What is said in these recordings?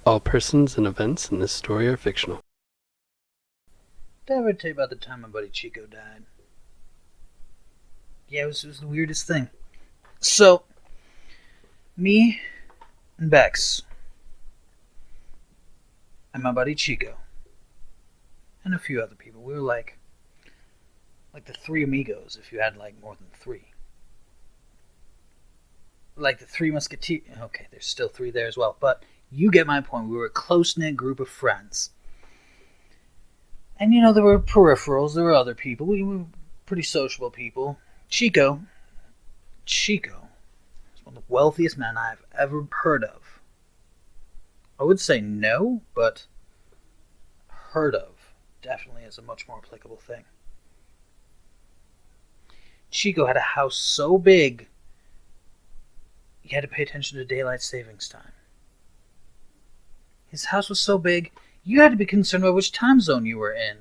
All persons and events in this story are fictional. Did I ever tell you about the time my buddy Chico died? Yeah, it was the weirdest thing. So, me and Bex, and my buddy Chico, and a few other people, we were like the three amigos if you had like more than three. Like the three musketeers. Okay, there's still three there as well, but you get my point. We were a close-knit group of friends. And there were peripherals, there were other people. We were pretty sociable people. Chico is one of the wealthiest men I've ever heard of. I would say no, but heard of definitely is a much more applicable thing. Chico had a house so big, you had to pay attention to daylight savings time. His house was so big, you had to be concerned about which time zone you were in.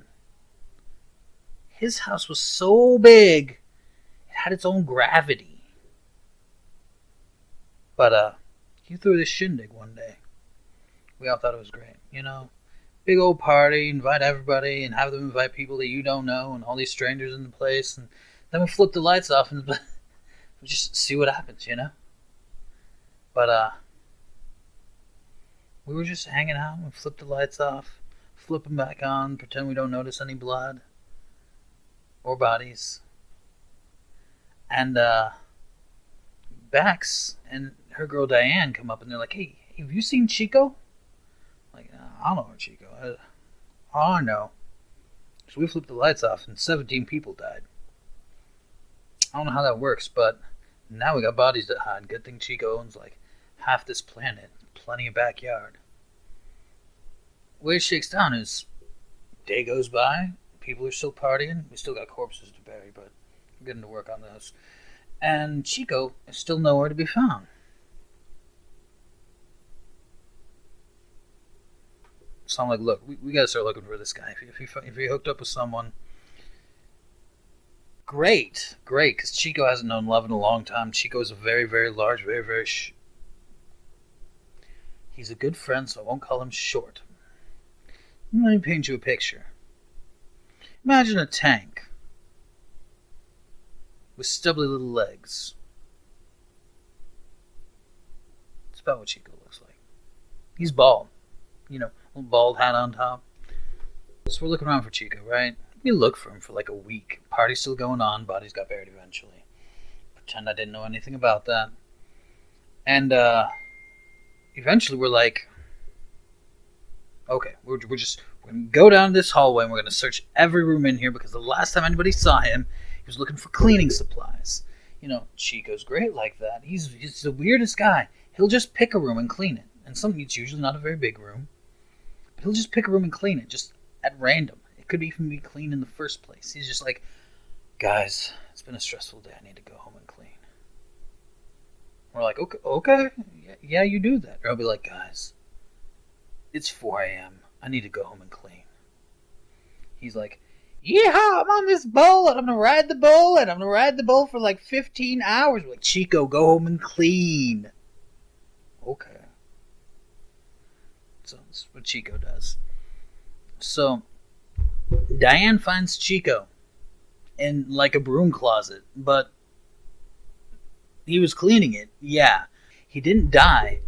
His house was so big, it had its own gravity. But he threw this shindig one day. We all thought it was great, Big old party, invite everybody, and have them invite people that you don't know, and all these strangers in the place, and then we flip the lights off and we just see what happens, But we were just hanging out and flip the lights off, flip them back on, pretend we don't notice any blood or bodies. And Bex and her girl Diane come up and they're like, hey, have you seen Chico? Like, I don't know Chico. I know. So we flipped the lights off and 17 people died. I don't know how that works, but now we got bodies to hide. Good thing Chico owns like half this planet. Plenty of backyard. The way it shakes down is day goes by, people are still partying. We still got corpses to bury, but we're getting to work on those. And Chico is still nowhere to be found. So I'm like, look, we gotta start looking for this guy. If he hooked up with someone, great, because Chico hasn't known love in a long time. Chico is a very, very large, very, very he's a good friend, so I won't call him short. Let me paint you a picture. Imagine a tank with stubbly little legs. That's about what Chico looks like. He's bald. Little bald hat on top. So we're looking around for Chico, right? We look for him for like a week. Party's still going on. Bodies got buried eventually. Pretend I didn't know anything about that. And eventually we're like, okay, we're going to go down this hallway and we're going to search every room in here because the last time anybody saw him, he was looking for cleaning supplies. Chico's great like that. He's the weirdest guy. He'll just pick a room and clean it. And it's usually not a very big room. But he'll just pick a room and clean it, just at random. It could even be clean in the first place. He's just like, guys, it's been a stressful day. I need to go home and clean. We're like, okay, yeah, you do that. Or I'll be like, guys, it's 4 a.m. I need to go home and clean. He's like, yeehaw, I'm on this bull, and I'm going to ride the bull, and I'm going to ride the bull for like 15 hours. We're like, Chico, go home and clean. Okay. So that's what Chico does. So Diane finds Chico in like a broom closet, but he was cleaning it. Yeah. He didn't die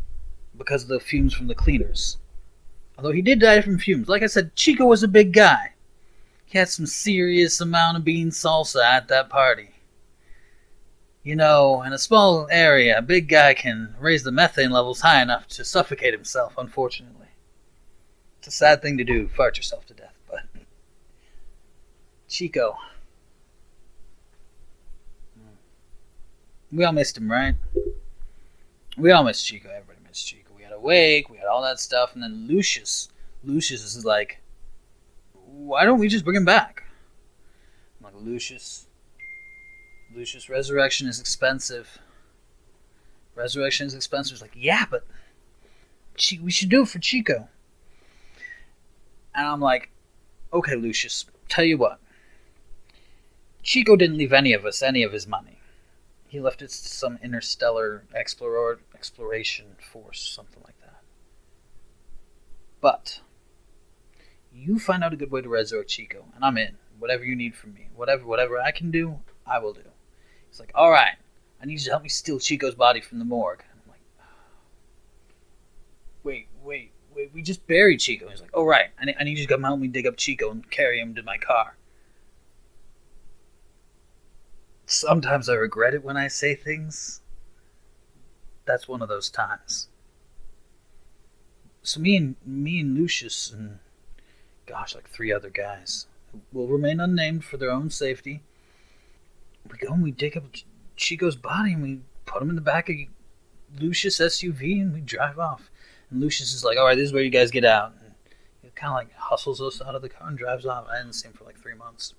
because of the fumes from the cleaners. Although he did die from fumes. Like I said, Chico was a big guy. He had some serious amount of bean salsa at that party. In a small area, a big guy can raise the methane levels high enough to suffocate himself, unfortunately. It's a sad thing to do, fart yourself to death, but Chico. We all missed him, right? We all missed Chico. Everybody missed Chico. We had a wake, we had all that stuff, and then Lucius is like, why don't we just bring him back? I'm like, Lucius, resurrection is expensive. It's like, yeah, but we should do it for Chico. And I'm like, okay, Lucius, tell you what. Chico didn't leave any of us any of his money. He left it to some interstellar exploration force, something like that. But you find out a good way to resurrect Chico, and I'm in. Whatever you need from me. Whatever I can do, I will do. He's like, all right, I need you to help me steal Chico's body from the morgue. And I'm like, wait, we just buried Chico. He's like, oh, right, I need you to come help me dig up Chico and carry him to my car. Sometimes I regret it when I say things. That's one of those times. So me and Lucius and, gosh, like 3 other guys who will remain unnamed for their own safety. We go and we dig up Chico's body and we put him in the back of Lucius' SUV and we drive off. And Lucius is like, all right, this is where you guys get out. And he kind of like hustles us out of the car and drives off. I hadn't seen him for like 3 months.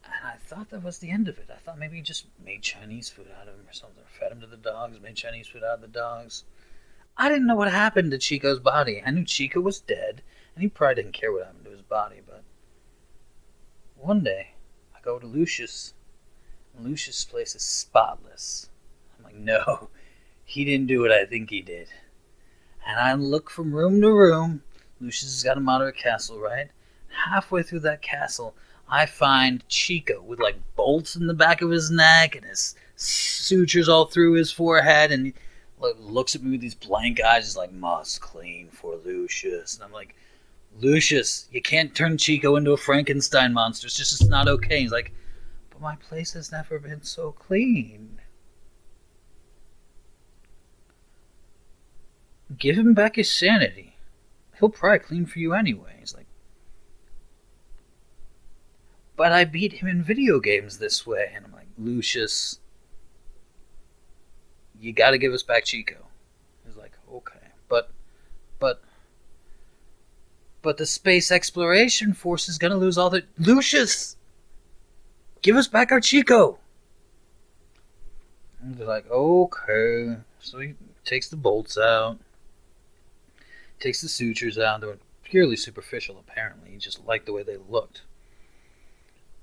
And I thought that was the end of it. I thought maybe he just made Chinese food out of him or something. Fed him to the dogs, made Chinese food out of the dogs. I didn't know what happened to Chico's body. I knew Chico was dead, and he probably didn't care what happened to his body, but one day, I go to Lucius, and Lucius' place is spotless. I'm like, no, he didn't do what I think he did. And I look from room to room. Lucius has got a moderate castle, right? Halfway through that castle, I find Chico with like bolts in the back of his neck and his sutures all through his forehead, and he looks at me with these blank eyes. He's like, must clean for Lucius. And I'm like, Lucius, you can't turn Chico into a Frankenstein monster. It's not okay. He's like, but my place has never been so clean. Give him back his sanity. He'll probably clean for you anyway. He's like, but I beat him in video games this way. And I'm like, Lucius, you gotta give us back Chico. He's like, okay. But the Space Exploration Force is gonna lose all the... Lucius! Give us back our Chico! And they're like, okay. So he takes the bolts out. Takes the sutures out. They were purely superficial, apparently. He just liked the way they looked.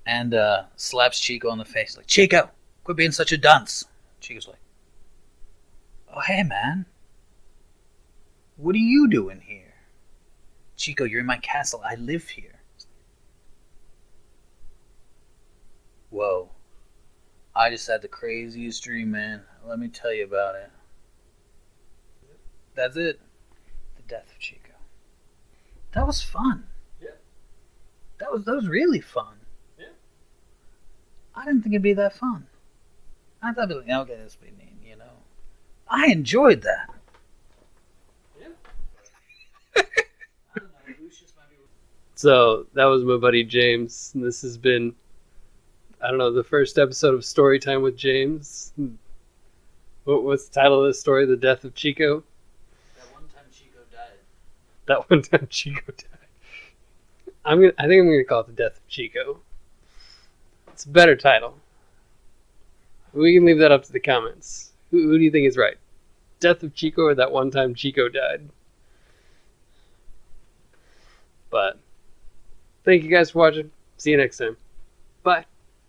And slaps Chico on the face. Like, Chico, quit being such a dunce. Chico's like, oh, hey, man. What are you doing here? Chico, you're in my castle. I live here. Whoa. I just had the craziest dream, man. Let me tell you about it. That's it. The death of Chico. That was fun. Yeah. That was really fun. Yeah. I didn't think it'd be that fun. I thought it'd be like, okay, this would be neat, you know. I enjoyed that. So that was my buddy James, and this has been, I don't know, the first episode of Storytime with James. What's the title of this story? The Death of Chico? That one time Chico died. That one time Chico died. I think I'm gonna call it The Death of Chico. It's a better title. We can leave that up to the comments. Who do you think is right? Death of Chico or that one time Chico died? But thank you guys for watching. See you next time. Bye.